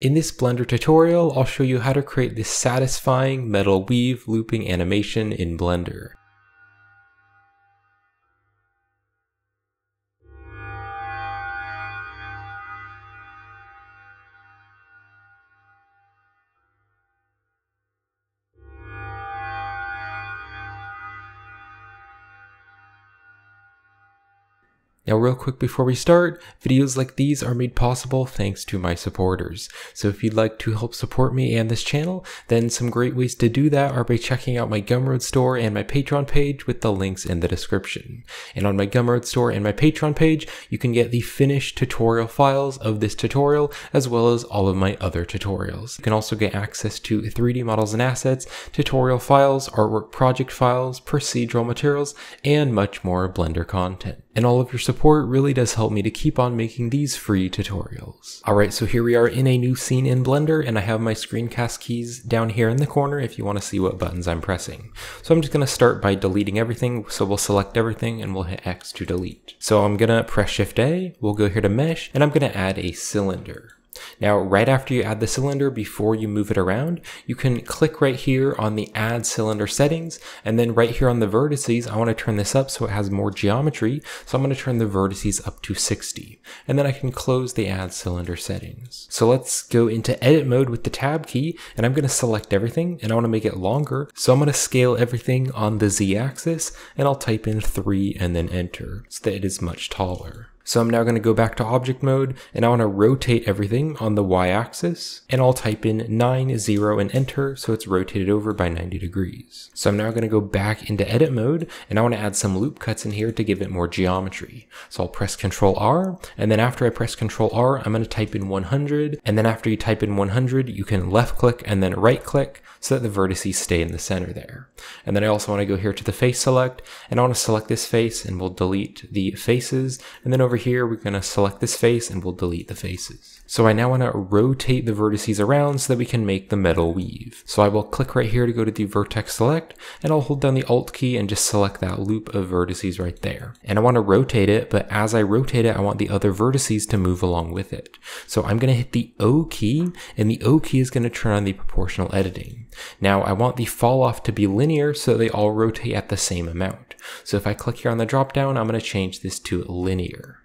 In this Blender tutorial, I'll show you how to create this satisfying metal weave looping animation in Blender. Now real quick before we start, videos like these are made possible thanks to my supporters. So if you'd like to help support me and this channel, then some great ways to do that are by checking out my Gumroad store and my Patreon page with the links in the description. And on my Gumroad store and my Patreon page, you can get the finished tutorial files of this tutorial as well as all of my other tutorials. You can also get access to 3D models and assets, tutorial files, artwork project files, procedural materials, and much more Blender content. And all of your support really does help me to keep on making these free tutorials. Alright, so here we are in a new scene in Blender, and I have my screencast keys down here in the corner if you want to see what buttons I'm pressing. So I'm just going to start by deleting everything, so we'll select everything and we'll hit X to delete. So I'm going to press Shift A, we'll go here to Mesh, and I'm going to add a cylinder. Now, right after you add the cylinder, before you move it around, you can click right here on the Add Cylinder settings, and then right here on the vertices, I want to turn this up so it has more geometry, so I'm going to turn the vertices up to 60, and then I can close the Add Cylinder settings. So let's go into Edit mode with the Tab key, and I'm going to select everything, and I want to make it longer, so I'm going to scale everything on the Z-axis, and I'll type in 3 and then Enter, so that it is much taller. So I'm now going to go back to object mode, and I want to rotate everything on the y-axis, and I'll type in 9, 0, and enter, so it's rotated over by 90 degrees. So I'm now going to go back into edit mode, and I want to add some loop cuts in here to give it more geometry. So I'll press Ctrl R, and then after I press Ctrl R, I'm going to type in 100, and then after you type in 100, you can left click and then right click, so that the vertices stay in the center there. And then I also want to go here to the face select, and I want to select this face, and we'll delete the faces, and then over here we're going to select this face and we'll delete the faces. So I now want to rotate the vertices around so that we can make the metal weave. So I will click right here to go to the vertex select, and I'll hold down the Alt key and just select that loop of vertices right there. And I want to rotate it, but as I rotate it, I want the other vertices to move along with it. So I'm going to hit the O key, and the O key is going to turn on the proportional editing. Now I want the fall off to be linear so they all rotate at the same amount. So if I click here on the drop down, I'm going to change this to linear.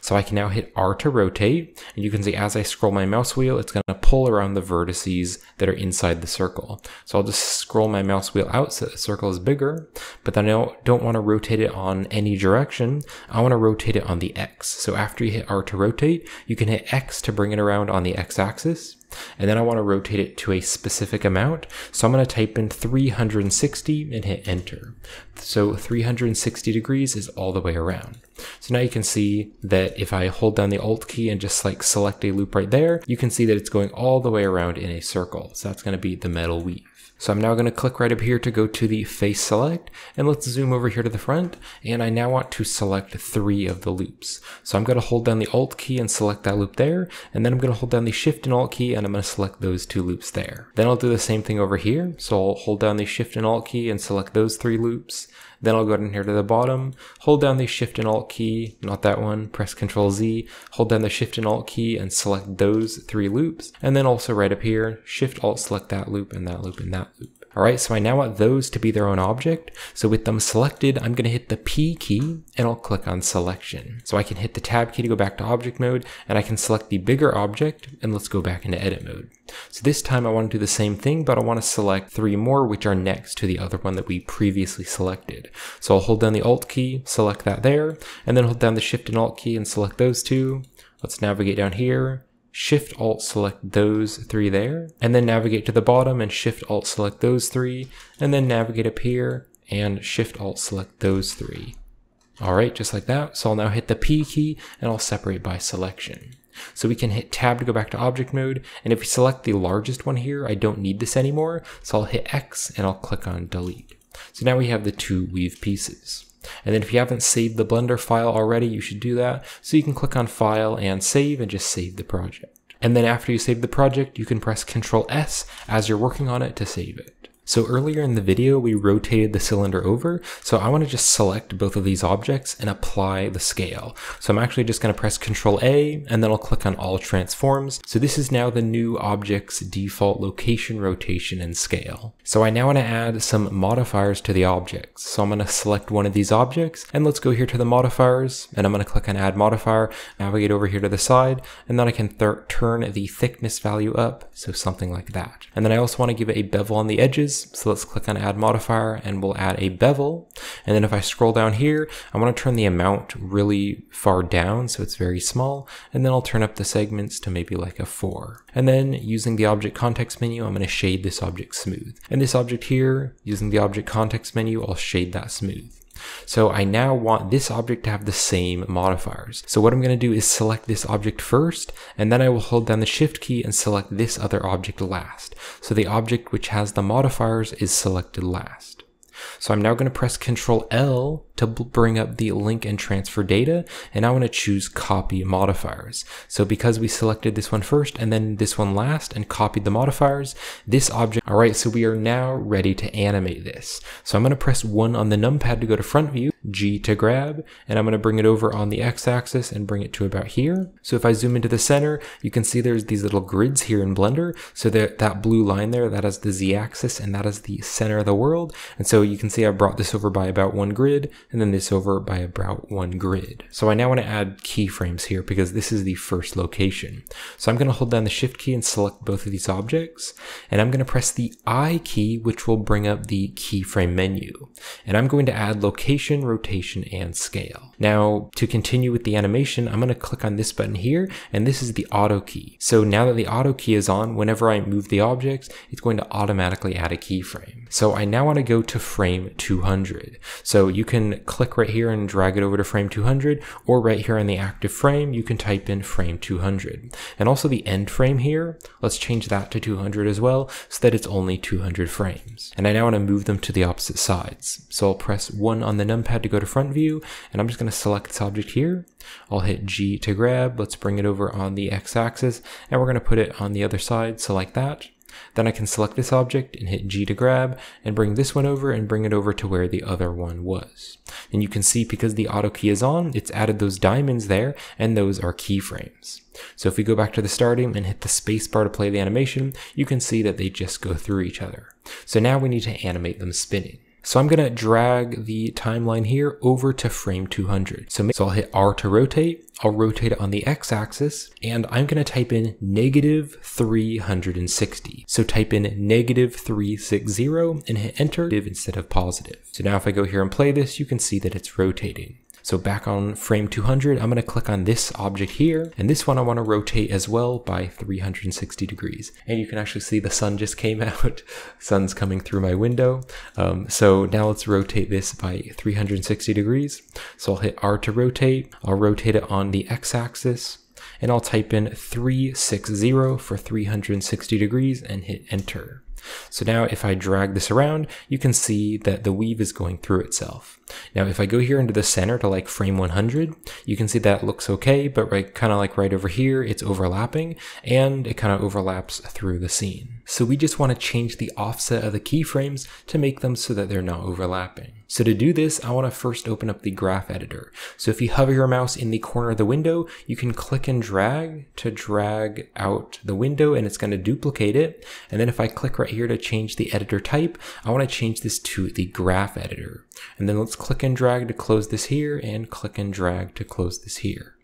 So I can now hit R to rotate, and you can see as I scroll my mouse wheel, it's going to pull around the vertices that are inside the circle. So I'll just scroll my mouse wheel out so the circle is bigger, but then I don't want to rotate it on any direction. I want to rotate it on the X. So after you hit R to rotate, you can hit X to bring it around on the X axis. And then I want to rotate it to a specific amount. So I'm going to type in 360 and hit enter. So 360 degrees is all the way around. So now you can see that if I hold down the Alt key and just like select a loop right there, you can see that it's going all the way around in a circle. So that's going to be the metal weave. So I'm now going to click right up here to go to the face select, and let's zoom over here to the front, and I now want to select 3 of the loops. So I'm going to hold down the Alt key and select that loop there, and then I'm going to hold down the Shift and Alt key and I'm going to select those 2 loops there. Then I'll do the same thing over here, so I'll hold down the Shift and Alt key and select those 3 loops. Then I'll go down here to the bottom, hold down the Shift and Alt key, not that one, press Ctrl Z, hold down the Shift and Alt key and select those 3 loops. And then also right up here, Shift Alt select that loop and that loop and that loop. Alright, so I now want those to be their own object. So with them selected, I'm going to hit the P key and I'll click on selection. So I can hit the Tab key to go back to object mode, and I can select the bigger object, and let's go back into edit mode. So this time I want to do the same thing, but I want to select 3 more which are next to the other one that we previously selected. So I'll hold down the Alt key, select that there, and then hold down the Shift and Alt key and select those 2. Let's navigate down here. Shift Alt select those 3 there, and then navigate to the bottom and Shift Alt select those 3, and then navigate up here and Shift Alt select those 3. Alright, just like that. So I'll now hit the P key and I'll separate by selection. So we can hit Tab to go back to object mode, and if we select the largest one here, I don't need this anymore, so I'll hit X and I'll click on delete. So now we have the 2 weave pieces. And then if you haven't saved the Blender file already, you should do that. So you can click on File and Save and just save the project. And then after you save the project, you can press Ctrl S as you're working on it to save it. So earlier in the video, we rotated the cylinder over, so I want to just select both of these objects and apply the scale. So I'm actually just going to press Ctrl A, and then I'll click on All Transforms. So this is now the new object's default location, rotation, and scale. So I now want to add some modifiers to the objects. So I'm going to select one of these objects, and let's go here to the modifiers, and I'm going to click on Add Modifier, navigate over here to the side, and then I can turn the thickness value up, so something like that. And then I also want to give it a bevel on the edges. So let's click on Add Modifier, and we'll add a bevel. And then if I scroll down here, I want to turn the amount really far down so it's very small. And then I'll turn up the segments to maybe like a 4. And then using the object context menu, I'm going to shade this object smooth. And this object here, using the object context menu, I'll shade that smooth. So I now want this object to have the same modifiers. So what I'm going to do is select this object first, and then I will hold down the Shift key and select this other object last. So the object which has the modifiers is selected last. So I'm now going to press Ctrl L to bring up the link and transfer data, and I want to choose copy modifiers. So because we selected this one first and then this one last and copied the modifiers, this object, all right, so we are now ready to animate this. So I'm going to press 1 on the numpad to go to front view, G to grab, and I'm going to bring it over on the x-axis and bring it to about here. So if I zoom into the center, you can see there's these little grids here in Blender. So that blue line there, that is the z-axis, and that is the center of the world. And so you can see I brought this over by about 1 grid, and then this over by about 1 grid. So I now want to add keyframes here because this is the first location. So I'm going to hold down the Shift key and select both of these objects, and I'm going to press the I key, which will bring up the keyframe menu. And I'm going to add location, rotation, and scale. Now, to continue with the animation, I'm going to click on this button here, and this is the auto key. So now that the auto key is on, whenever I move the objects, it's going to automatically add a keyframe. So I now want to go to frame 200. So you can click right here and drag it over to frame 200, or right here on the active frame, you can type in frame 200. And also the end frame here, let's change that to 200 as well, so that it's only 200 frames. And I now want to move them to the opposite sides. So I'll press 1 on the numpad to go to front view, and I'm just going to select this object here. I'll hit G to grab, let's bring it over on the x-axis, and we're going to put it on the other side, so like that. Then I can select this object and hit G to grab and bring this one over and bring it over to where the other one was. And you can see because the auto key is on, it's added those diamonds there, and those are keyframes. So if we go back to the starting and hit the space bar to play the animation, you can see that they just go through each other. So now we need to animate them spinning. So I'm going to drag the timeline here over to frame 200. So I'll hit R to rotate. I'll rotate it on the x-axis, and I'm going to type in -360. So type in -360 and hit enter instead of positive. So now if I go here and play this, you can see that it's rotating. So back on frame 200, I'm going to click on this object here, and this one I want to rotate as well by 360 degrees. And you can actually see the sun just came out. Sun's coming through my window. So now let's rotate this by 360 degrees. So I'll hit R to rotate. I'll rotate it on the x-axis, and I'll type in 360 for 360 degrees and hit enter. So now if I drag this around, you can see that the weave is going through itself. Now if I go here into the center to like frame 100, you can see that looks okay, but kind of like right over here, it's overlapping, and it kind of overlaps through the scene. So we just want to change the offset of the keyframes to make them so that they're not overlapping. So to do this, I want to first open up the graph editor. So if you hover your mouse in the corner of the window, you can click and drag to drag out the window, and it's going to duplicate it. And then if I click right here to change the editor type, I want to change this to the graph editor. And then let's click and drag to close this here, and click and drag to close this here.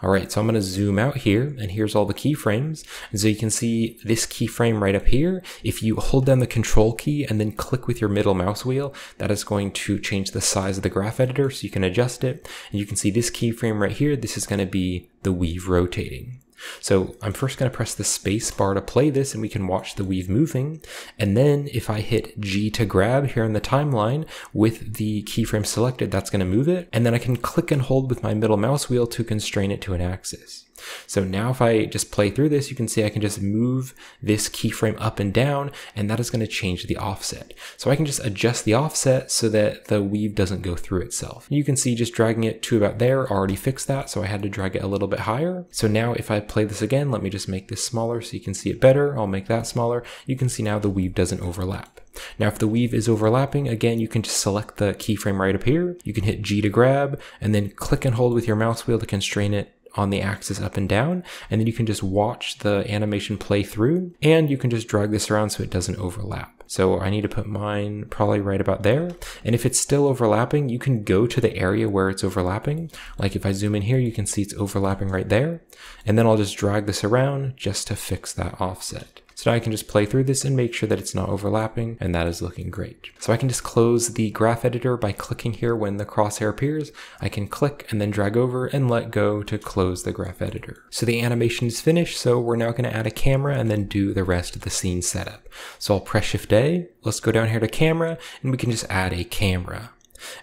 All right, so I'm going to zoom out here, and here's all the keyframes. And so you can see this keyframe right up here. If you hold down the control key and then click with your middle mouse wheel, that is going to change the size of the graph editor, so you can adjust it. And you can see this keyframe right here, this is going to be the weave rotating. So I'm first going to press the space bar to play this, and we can watch the weave moving. And then if I hit G to grab here in the timeline with the keyframe selected, that's going to move it. And then I can click and hold with my middle mouse wheel to constrain it to an axis. So now if I just play through this, you can see I can just move this keyframe up and down, and that is going to change the offset. So I can just adjust the offset so that the weave doesn't go through itself. You can see just dragging it to about there already fixed that, so I had to drag it a little bit higher. So now if I play this again, let me just make this smaller so you can see it better. I'll make that smaller. You can see now the weave doesn't overlap. Now if the weave is overlapping, again, you can just select the keyframe right up here. You can hit G to grab, and then click and hold with your mouse wheel to constrain it on the axis up and down, and then you can just watch the animation play through, and you can just drag this around so it doesn't overlap. So I need to put mine probably right about there, and if it's still overlapping, you can go to the area where it's overlapping. Like if I zoom in here, you can see it's overlapping right there, and then I'll just drag this around just to fix that offset. So now I can just play through this and make sure that it's not overlapping, and that is looking great. So I can just close the graph editor by clicking here when the crosshair appears. I can click and then drag over and let go to close the graph editor. So the animation is finished, so we're now going to add a camera and then do the rest of the scene setup. So I'll press Shift A, let's go down here to camera, and we can just add a camera.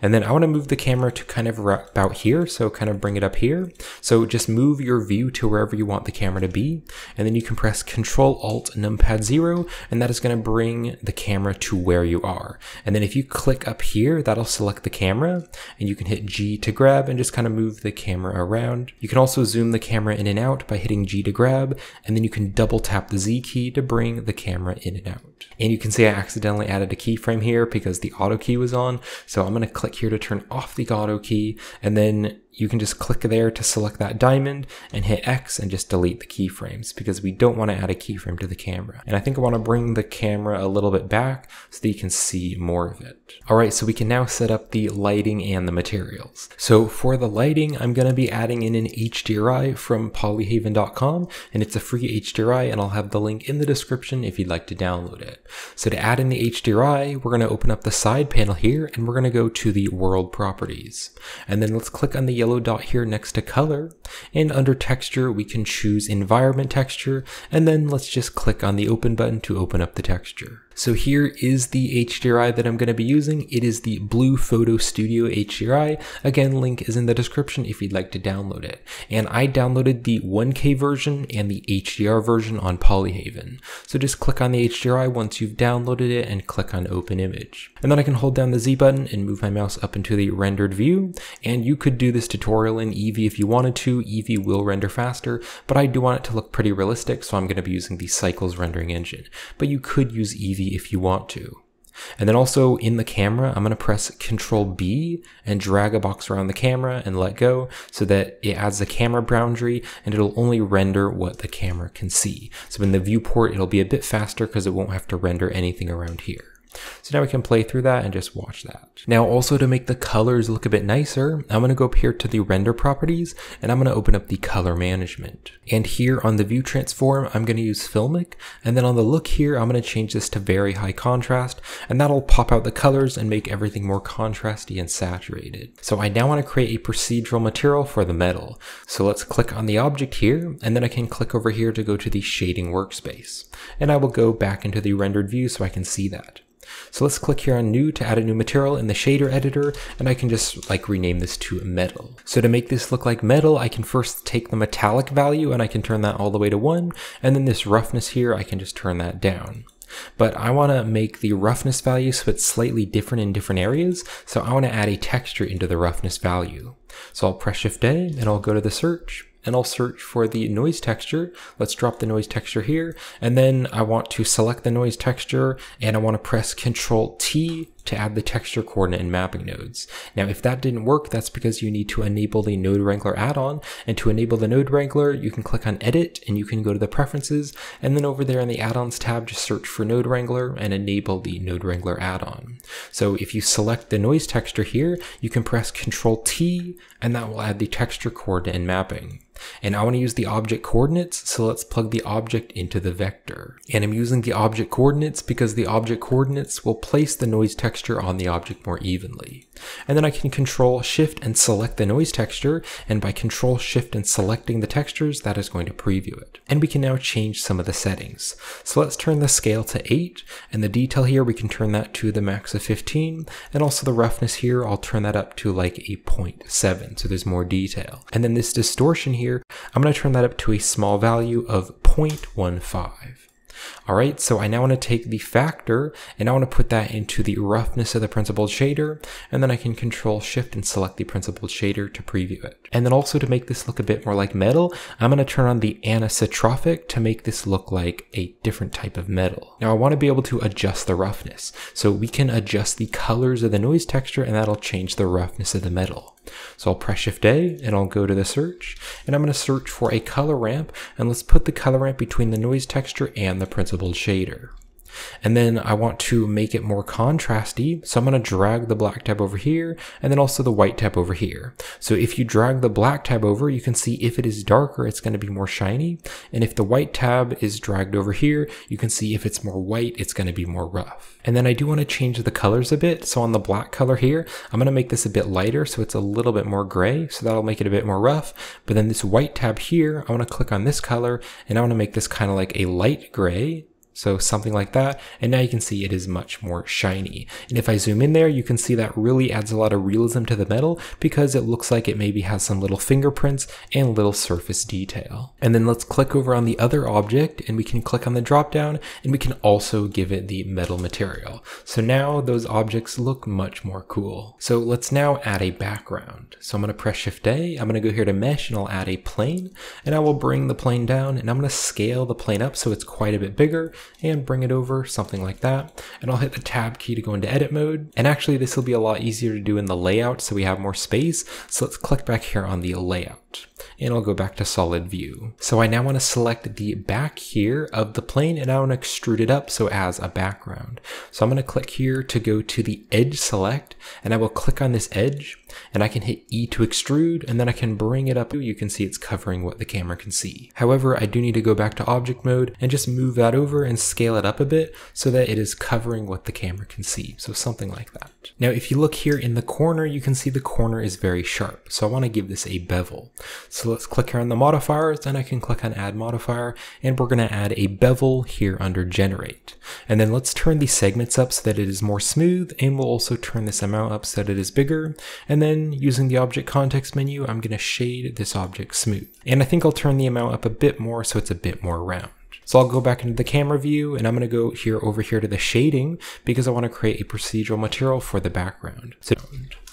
And then I want to move the camera to kind of about here, so kind of bring it up here. So just move your view to wherever you want the camera to be, and then you can press Control Alt Numpad 0, and that is going to bring the camera to where you are. And then if you click up here, that'll select the camera, and you can hit G to grab and just kind of move the camera around. You can also zoom the camera in and out by hitting G to grab, and then you can double tap the Z key to bring the camera in and out. And you can see I accidentally added a keyframe here because the auto key was on, so I'm going to click here to turn off the auto key, and then you can just click there to select that diamond and hit X and just delete the keyframes because we don't want to add a keyframe to the camera. And I think I want to bring the camera a little bit back so that you can see more of it. All right, so we can now set up the lighting and the materials. So for the lighting, I'm going to be adding in an HDRI from polyhaven.com, and it's a free HDRI, and I'll have the link in the description if you'd like to download it. So to add in the HDRI, we're going to open up the side panel here, and we're going to go to the world properties. And then let's click on the yellow dot here next to color, and under texture we can choose environment texture, and then let's just click on the open button to open up the texture. So here is the HDRI that I'm going to be using. It is the Blue Photo Studio HDRI. Again, link is in the description if you'd like to download it. And I downloaded the 1K version and the HDR version on Polyhaven. So just click on the HDRI once you've downloaded it and click on Open Image. And then I can hold down the Z button and move my mouse up into the rendered view. And you could do this tutorial in Eevee if you wanted to. Eevee will render faster, but I do want it to look pretty realistic, so I'm going to be using the Cycles rendering engine. But you could use Eevee if you want to. And then also in the camera, I'm going to press Control B and drag a box around the camera and let go so that it adds a camera boundary and it'll only render what the camera can see. So in the viewport, it'll be a bit faster because it won't have to render anything around here. So now we can play through that and just watch that. Now also to make the colors look a bit nicer, I'm going to go up here to the render properties and I'm going to open up the color management. And here on the view transform, I'm going to use Filmic, and then on the look here, I'm going to change this to very high contrast, and that'll pop out the colors and make everything more contrasty and saturated. So I now want to create a procedural material for the metal. So let's click on the object here, and then I can click over here to go to the shading workspace. And I will go back into the rendered view so I can see that. So let's click here on new to add a new material in the shader editor, and I can just rename this to metal. So to make this look like metal, I can first take the metallic value and I can turn that all the way to 1, and then this roughness here, I can just turn that down. But I want to make the roughness value so it's slightly different in different areas, so I want to add a texture into the roughness value. So I'll press Shift A and I'll go to the search, and I'll search for the noise texture. Let's drop the noise texture here, and then I want to select the noise texture, and I want to press Control T to add the texture coordinate and mapping nodes. Now, if that didn't work, that's because you need to enable the Node Wrangler add-on, and to enable the Node Wrangler, you can click on Edit, and you can go to the Preferences, and then over there in the Add-ons tab, just search for Node Wrangler and enable the Node Wrangler add-on. So if you select the noise texture here, you can press Control T, and that will add the texture coordinate and mapping. And I want to use the object coordinates, so let's plug the object into the vector. And I'm using the object coordinates because the object coordinates will place the noise texture on the object more evenly. And then I can Control Shift and select the noise texture, and by Control Shift and selecting the textures, that is going to preview it. And we can now change some of the settings. So let's turn the scale to 8, and the detail here, we can turn that to the max of 15, and also the roughness here, I'll turn that up to like a 0.7, so there's more detail. And then this distortion here, I'm going to turn that up to a small value of 0.15. All right, so I now want to take the factor and I want to put that into the roughness of the principled shader, and then I can Control Shift and select the principled shader to preview it. And then also to make this look a bit more like metal, I'm going to turn on the anisotrophic to make this look like a different type of metal. Now I want to be able to adjust the roughness, so we can adjust the colors of the noise texture and that'll change the roughness of the metal. So I'll press Shift A and I'll go to the search, and I'm going to search for a color ramp, and let's put the color ramp between the noise texture and the principled shader. And then I want to make it more contrasty, so I'm going to drag the black tab over here and then also the white tab over here. So if you drag the black tab over, you can see if it is darker, it's going to be more shiny, and if the white tab is dragged over here, you can see if it's more white, it's going to be more rough. And then I do want to change the colors a bit, so on the black color here, I'm going to make this a bit lighter so it's a little bit more gray, so that'll make it a bit more rough. But then this white tab here, I want to click on this color and I want to make this kind of like a light gray. So something like that, and now you can see it is much more shiny. And if I zoom in there, you can see that really adds a lot of realism to the metal because it looks like it maybe has some little fingerprints and little surface detail. And then let's click over on the other object and we can click on the drop down and we can also give it the metal material. So now those objects look much more cool. So let's now add a background. So I'm going to press Shift A, I'm going to go here to mesh and I'll add a plane, and I will bring the plane down and I'm going to scale the plane up so it's quite a bit bigger, and bring it over, something like that. And I'll hit the tab key to go into edit mode. And actually this will be a lot easier to do in the layout so we have more space. So let's click back here on the layout. And I'll go back to solid view. So I now want to select the back here of the plane and I want to extrude it up so it has a background. So I'm going to click here to go to the edge select, and I will click on this edge and I can hit E to extrude, and then I can bring it up. You can see it's covering what the camera can see. However, I do need to go back to object mode and just move that over and scale it up a bit so that it is covering what the camera can see. So something like that. Now, if you look here in the corner, you can see the corner is very sharp. So I want to give this a bevel. So let's click here on the modifiers, and I can click on add modifier, and we're going to add a bevel here under generate. And then let's turn the segments up so that it is more smooth, and we'll also turn this amount up so that it is bigger. And then using the object context menu, I'm going to shade this object smooth. And I think I'll turn the amount up a bit more so it's a bit more round. So I'll go back into the camera view and I'm going to go here over here to the shading because I want to create a procedural material for the background.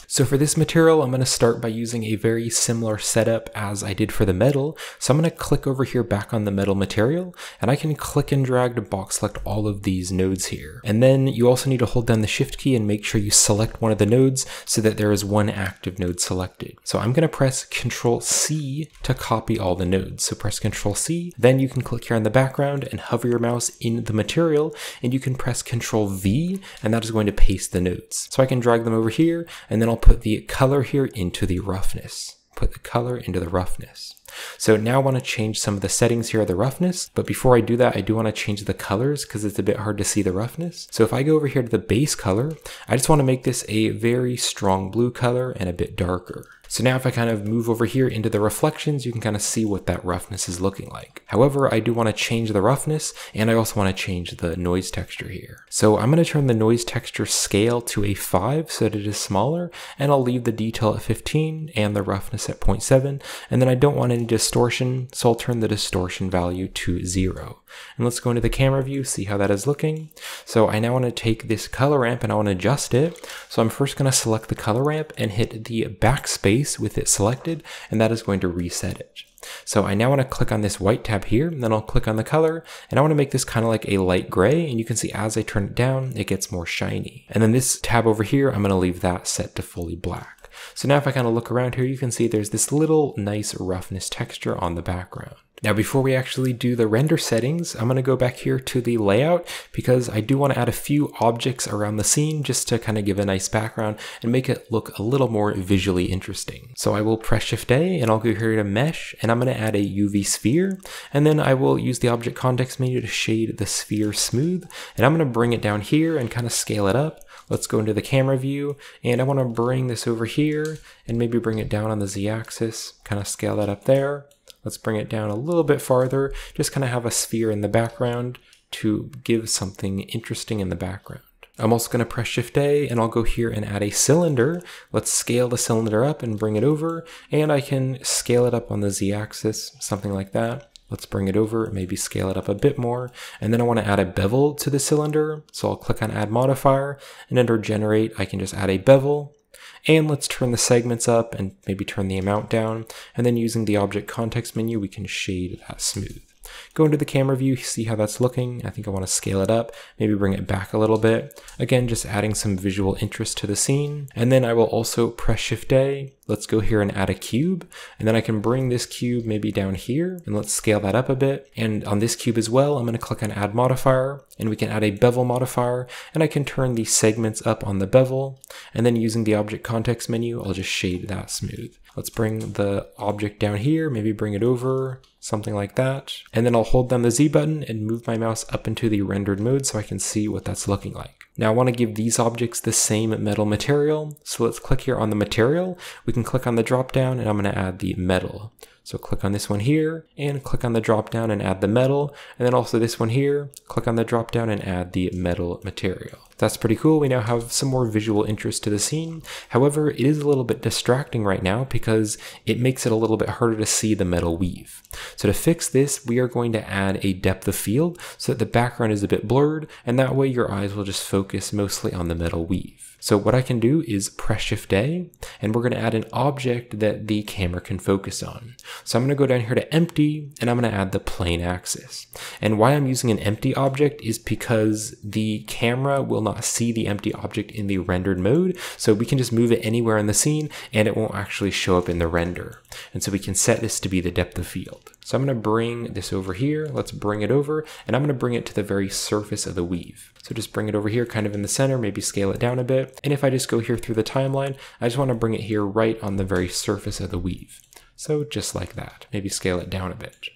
So for this material, I'm going to start by using a very similar setup as I did for the metal. So I'm going to click over here back on the metal material, and I can click and drag to box select all of these nodes here. And then you also need to hold down the Shift key and make sure you select one of the nodes so that there is one active node selected. So I'm going to press Control C to copy all the nodes. So press Control C, then you can click here on the background and hover your mouse in the material, and you can press Control V, and that is going to paste the nodes. So I can drag them over here, and then I'll put the color here into the roughness. Put the color into the roughness. So now I want to change some of the settings here of the roughness, but before I do that, I do want to change the colors because it's a bit hard to see the roughness. So if I go over here to the base color, I just want to make this a very strong blue color and a bit darker. So now if I kind of move over here into the reflections, you can kind of see what that roughness is looking like. However, I do want to change the roughness, and I also want to change the noise texture here. So I'm going to turn the noise texture scale to a 5 so that it is smaller, and I'll leave the detail at 15 and the roughness at 0.7. And then I don't want any distortion, so I'll turn the distortion value to 0. And let's go into the camera view, see how that is looking. So I now want to take this color ramp and I want to adjust it. So I'm first going to select the color ramp and hit the backspace with it selected, and that is going to reset it. So I now want to click on this white tab here, and then I'll click on the color, and I want to make this kind of like a light gray, and you can see as I turn it down, it gets more shiny. And then this tab over here, I'm going to leave that set to fully black. So now if I kind of look around here, you can see there's this little nice roughness texture on the background. Now before we actually do the render settings, I'm going to go back here to the layout because I do want to add a few objects around the scene just to kind of give a nice background and make it look a little more visually interesting. So I will press Shift A and I'll go here to mesh, and I'm going to add a UV sphere, and then I will use the object context menu to shade the sphere smooth, and I'm going to bring it down here and kind of scale it up. Let's go into the camera view, and I want to bring this over here and maybe bring it down on the Z-axis, kind of scale that up there. Let's bring it down a little bit farther, just kind of have a sphere in the background to give something interesting in the background. I'm also going to press Shift A and I'll go here and add a cylinder. Let's scale the cylinder up and bring it over, and I can scale it up on the Z-axis, something like that. Let's bring it over, maybe scale it up a bit more. And then I want to add a bevel to the cylinder. So I'll click on Add Modifier, and under Generate, I can just add a bevel. And let's turn the segments up and maybe turn the amount down. And then using the Object Context menu, we can shade that smooth. Go into the camera view, see how that's looking. I think I want to scale it up, maybe bring it back a little bit. Again, just adding some visual interest to the scene. And then I will also press Shift A. Let's go here and add a cube. And then I can bring this cube maybe down here, and let's scale that up a bit. And on this cube as well, I'm going to click on Add Modifier, and we can add a bevel modifier, and I can turn the segments up on the bevel. And then using the Object Context menu, I'll just shade that smooth. Let's bring the object down here, maybe bring it over, something like that. And then I'll hold down the Z button and move my mouse up into the rendered mode so I can see what that's looking like. Now I want to give these objects the same metal material. So let's click here on the material. We can click on the drop down, and I'm going to add the metal. So click on this one here and click on the drop down and add the metal. And then also this one here, click on the drop down and add the metal material. That's pretty cool. We now have some more visual interest to the scene. However, it is a little bit distracting right now because it makes it a little bit harder to see the metal weave. So to fix this, we are going to add a depth of field so that the background is a bit blurred, and that way your eyes will just focus mostly on the metal weave. So what I can do is press Shift A, and we're going to add an object that the camera can focus on. So I'm going to go down here to Empty, and I'm going to add the plane axis. And why I'm using an empty object is because the camera will not see the empty object in the rendered mode, so we can just move it anywhere in the scene and it won't actually show up in the render. And so we can set this to be the depth of field. So I'm going to bring this over here. Let's bring it over, and I'm going to bring it to the very surface of the weave. So just bring it over here kind of in the center, maybe scale it down a bit. And if I just go here through the timeline, I just want to bring it here right on the very surface of the weave. So just like that, maybe scale it down a bit.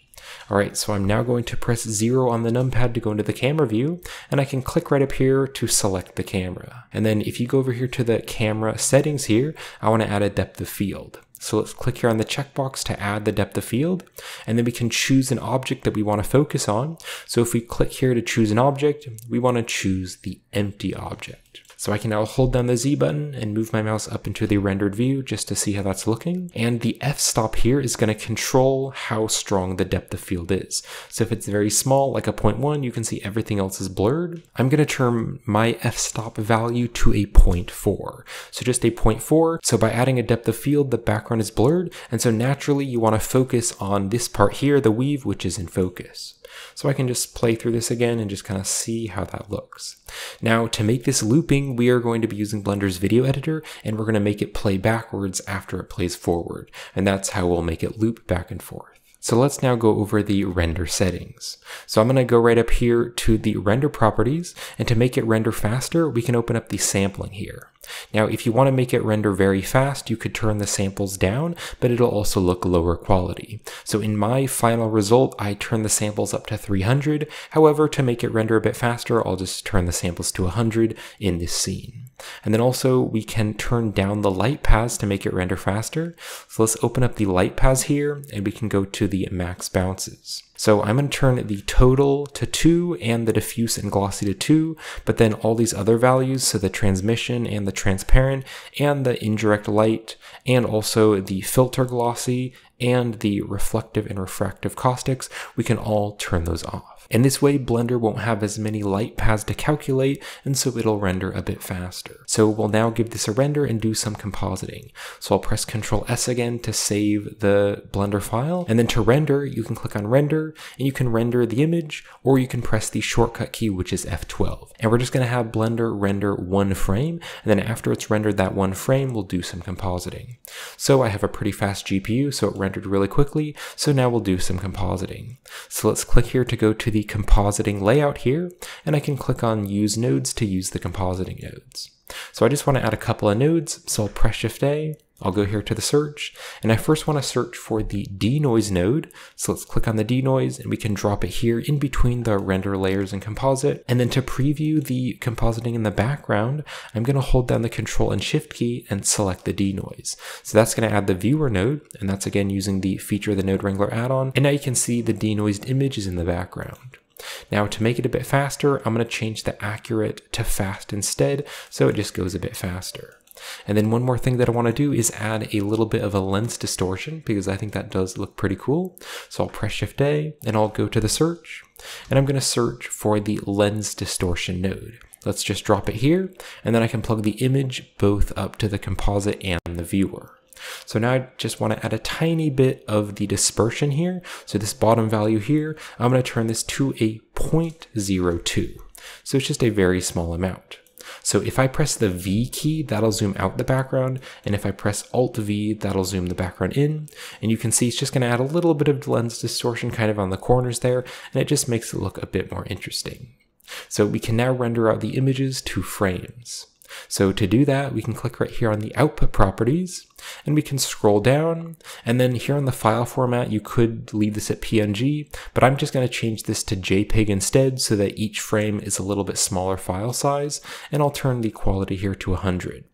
All right, so I'm now going to press 0 on the numpad to go into the camera view, and I can click right up here to select the camera. And then if you go over here to the camera settings here, I want to add a depth of field. So let's click here on the checkbox to add the depth of field, and then we can choose an object that we want to focus on. So if we click here to choose an object, we want to choose the empty object. So I can now hold down the Z button and move my mouse up into the rendered view just to see how that's looking. And the f-stop here is going to control how strong the depth of field is. So if it's very small, like a 0.1, you can see everything else is blurred. I'm going to turn my f-stop value to a 0.4. So just a 0.4. So by adding a depth of field, the background is blurred. And so naturally you want to focus on this part here, the weave, which is in focus. So I can just play through this again and just kind of see how that looks. Now to make this looping, we are going to be using Blender's video editor, and we're going to make it play backwards after it plays forward. And that's how we'll make it loop back and forth. So let's now go over the render settings. So I'm going to go right up here to the render properties, and to make it render faster, we can open up the sampling here. Now, if you want to make it render very fast, you could turn the samples down, but it'll also look lower quality. So in my final result, I turn the samples up to 300. However, to make it render a bit faster, I'll just turn the samples to 100 in this scene. And then also we can turn down the light paths to make it render faster. So let's open up the light paths here, and we can go to the max bounces. So I'm going to turn the total to 2 and the diffuse and glossy to 2, but then all these other values, so the transmission and the transparent and the indirect light, and also the filter glossy and the reflective and refractive caustics, we can all turn those off. And this way Blender won't have as many light paths to calculate, and so it'll render a bit faster. So we'll now give this a render and do some compositing. So I'll press Ctrl S again to save the Blender file, and then to render, you can click on render, and you can render the image, or you can press the shortcut key, which is F12. And we're just going to have Blender render one frame, and then after it's rendered that one frame, we'll do some compositing. So I have a pretty fast GPU, so it rendered really quickly, so now we'll do some compositing. So let's click here to go to the compositing layout here, and I can click on use nodes to use the compositing nodes. So I just want to add a couple of nodes, so I'll press Shift A, I'll go here to the search, and I first want to search for the denoise node. So let's click on the denoise, and we can drop it here in between the render layers and composite. And then to preview the compositing in the background, I'm going to hold down the Control and Shift key and select the denoise. So that's going to add the viewer node, and that's again using the Feature the Node Wrangler add-on. And now you can see the denoised image is in the background. Now to make it a bit faster, I'm going to change the accurate to fast instead, so it just goes a bit faster. And then one more thing that I want to do is add a little bit of a lens distortion, because I think that does look pretty cool. So I'll press Shift A and I'll go to the search, and I'm going to search for the lens distortion node. Let's just drop it here, and then I can plug the image both up to the composite and the viewer. So now I just want to add a tiny bit of the dispersion here. So this bottom value here, I'm going to turn this to a 0.02. So it's just a very small amount. So if I press the V key, that'll zoom out the background. And if I press Alt V, that'll zoom the background in. And you can see it's just going to add a little bit of lens distortion kind of on the corners there. And it just makes it look a bit more interesting. So we can now render out the images to frames. So to do that, we can click right here on the output properties, and we can scroll down, and then here on the file format, you could leave this at PNG, but I'm just going to change this to JPEG instead so that each frame is a little bit smaller file size, and I'll turn the quality here to 100.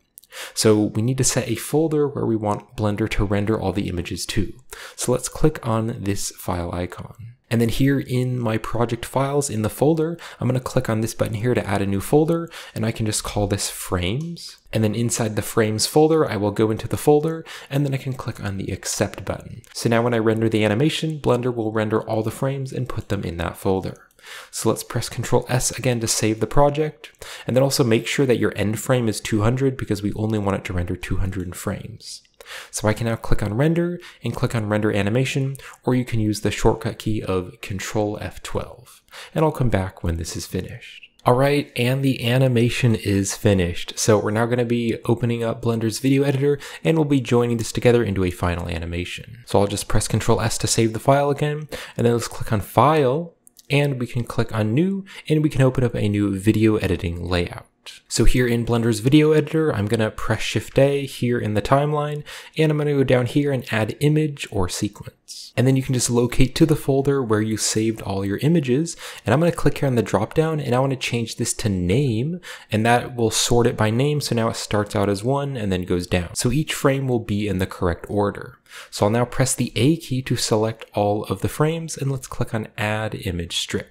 So we need to set a folder where we want Blender to render all the images to. So let's click on this file icon. And then here in my project files in the folder, I'm going to click on this button here to add a new folder, and I can just call this frames. And then inside the frames folder, I will go into the folder, and then I can click on the accept button. So now when I render the animation, Blender will render all the frames and put them in that folder. So let's press Ctrl S again to save the project, and then also make sure that your end frame is 200 because we only want it to render 200 frames. So I can now click on render and click on render animation, or you can use the shortcut key of Ctrl F12. And I'll come back when this is finished. Alright, and the animation is finished. So we're now going to be opening up Blender's video editor, and we'll be joining this together into a final animation. So I'll just press Ctrl S to save the file again, and then let's click on File, and we can click on New, and we can open up a new video editing layout. So here in Blender's video editor, I'm going to press Shift A here in the timeline, and I'm going to go down here and add image or sequence. And then you can just locate to the folder where you saved all your images, and I'm going to click here on the drop down, and I want to change this to name, and that will sort it by name, so now it starts out as 1 and then goes down. So each frame will be in the correct order. So I'll now press the A key to select all of the frames, and let's click on Add Image Strip.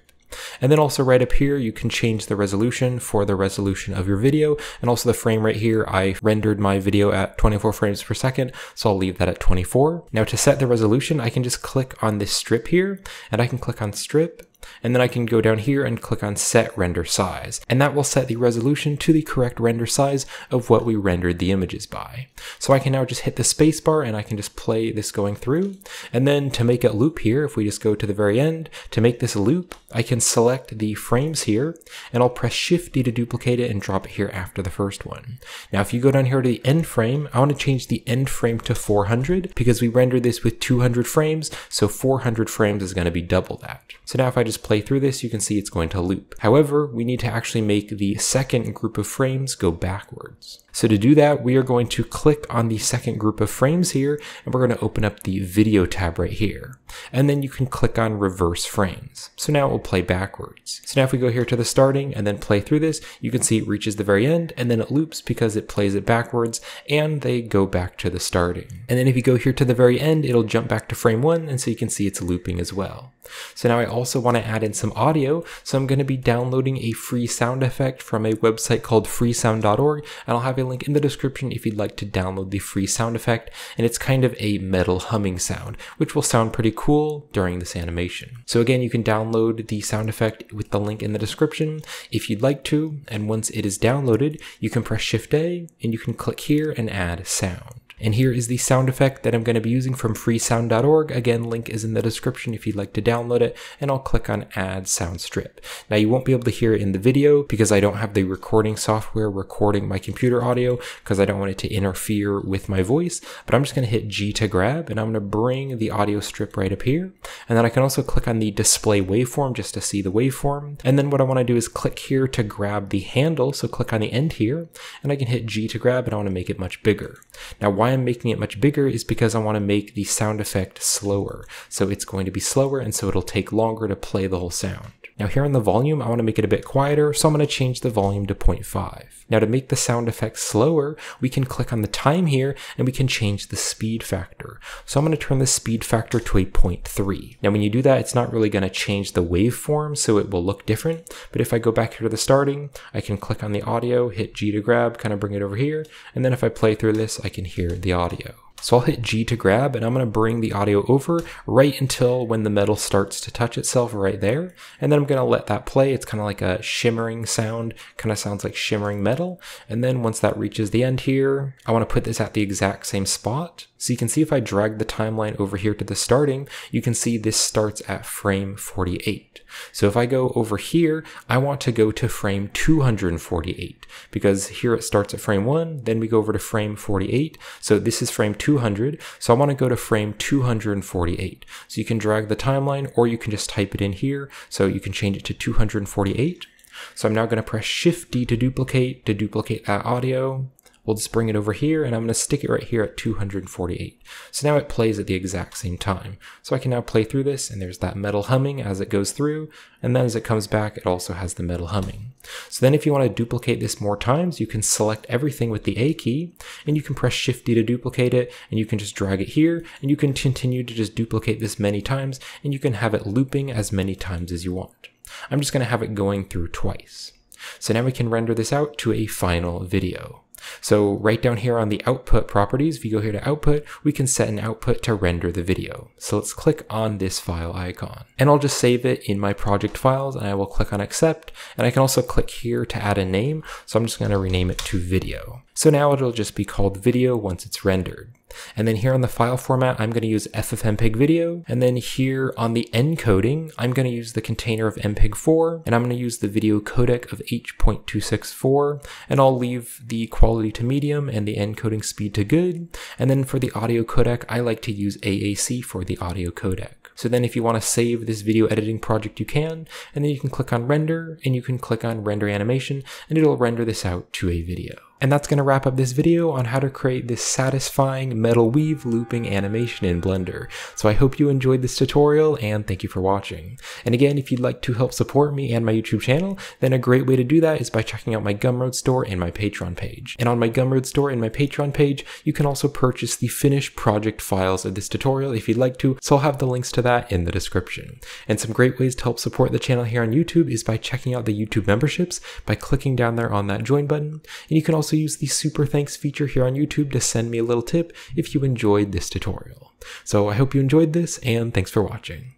And then also right up here, you can change the resolution for the resolution of your video, and also the frame rate here. I rendered my video at 24 frames per second, so I'll leave that at 24. Now to set the resolution, I can just click on this strip here, and I can click on strip, and then I can go down here and click on set render size, and that will set the resolution to the correct render size of what we rendered the images by. So I can now just hit the space bar and I can just play this going through, and then to make it loop here, if we just go to the very end, to make this loop, I can select the frames here, and I'll press Shift D to duplicate it and drop it here after the first one. Now if you go down here to the end frame, I want to change the end frame to 400 because we rendered this with 200 frames, so 400 frames is going to be double that. So now if I just play through this, you can see it's going to loop. However, we need to actually make the second group of frames go backwards. So to do that, we are going to click on the second group of frames here, and we're going to open up the video tab right here. And then you can click on reverse frames. So now it will play backwards. So now if we go here to the starting and then play through this, you can see it reaches the very end and then it loops because it plays it backwards and they go back to the starting. And then if you go here to the very end, it'll jump back to frame 1, and so you can see it's looping as well. So now I also want to add in some audio, so I'm going to be downloading a free sound effect from a website called freesound.org, and I'll have a link in the description if you'd like to download the free sound effect, and it's kind of a metal humming sound, which will sound pretty cool during this animation. So again, you can download the sound effect with the link in the description if you'd like to, and once it is downloaded, you can press Shift A, and you can click here and add sound. And here is the sound effect that I'm going to be using from freesound.org. Again, link is in the description if you'd like to download it, and I'll click on Add Sound Strip. Now you won't be able to hear it in the video because I don't have the recording software recording my computer audio because I don't want it to interfere with my voice, but I'm just going to hit G to grab, and I'm going to bring the audio strip right up here. And then I can also click on the display waveform just to see the waveform. And then what I want to do is click here to grab the handle, so click on the end here, and I can hit G to grab, and I want to make it much bigger. Now why I'm making it much bigger is because I want to make the sound effect slower. So it's going to be slower, and so it'll take longer to play the whole sound. Now here on the volume, I want to make it a bit quieter, so I'm going to change the volume to 0.5. Now to make the sound effect slower, we can click on the time here and we can change the speed factor. So I'm going to turn the speed factor to a 0.3. Now when you do that, it's not really going to change the waveform, so it will look different. But if I go back here to the starting, I can click on the audio, hit G to grab, kind of bring it over here. And then if I play through this, I can hear the audio. So I'll hit G to grab, and I'm going to bring the audio over right until when the metal starts to touch itself right there. And then I'm going to let that play. It's kind of like a shimmering sound, kind of sounds like shimmering metal. And then once that reaches the end here, I want to put this at the exact same spot. So you can see if I drag the timeline over here to the starting, you can see this starts at frame 48. So if I go over here, I want to go to frame 248 because here it starts at frame 1, then we go over to frame 48. So this is frame 200. So I want to go to frame 248. So you can drag the timeline or you can just type it in here. So you can change it to 248. So I'm now going to press Shift D to duplicate that audio. We'll just bring it over here and I'm going to stick it right here at 248. So now it plays at the exact same time. So I can now play through this and there's that metal humming as it goes through. And then as it comes back, it also has the metal humming. So then if you want to duplicate this more times, you can select everything with the A key and you can press Shift D to duplicate it and you can just drag it here and you can continue to just duplicate this many times and you can have it looping as many times as you want. I'm just going to have it going through twice. So now we can render this out to a final video. So right down here on the output properties, if you go here to output, we can set an output to render the video. So let's click on this file icon and I'll just save it in my project files and I will click on accept. And I can also click here to add a name. So I'm just going to rename it to video. So now it'll just be called video once it's rendered. And then here on the file format, I'm going to use FFmpeg video. And then here on the encoding, I'm going to use the container of MPEG-4, and I'm going to use the video codec of H.264, and I'll leave the quality to medium and the encoding speed to good. And then for the audio codec, I like to use AAC for the audio codec. So then if you want to save this video editing project, you can, and then you can click on render and you can click on render animation and it'll render this out to a video. And that's going to wrap up this video on how to create this satisfying metal weave looping animation in Blender. So I hope you enjoyed this tutorial and thank you for watching. And again, if you'd like to help support me and my YouTube channel, then a great way to do that is by checking out my Gumroad store and my Patreon page. And on my Gumroad store and my Patreon page, you can also purchase the finished project files of this tutorial if you'd like to, so I'll have the links to that in the description. And some great ways to help support the channel here on YouTube is by checking out the YouTube memberships by clicking down there on that join button. And you can also use the super thanks feature here on YouTube to send me a little tip if you enjoyed this tutorial. So I hope you enjoyed this and thanks for watching.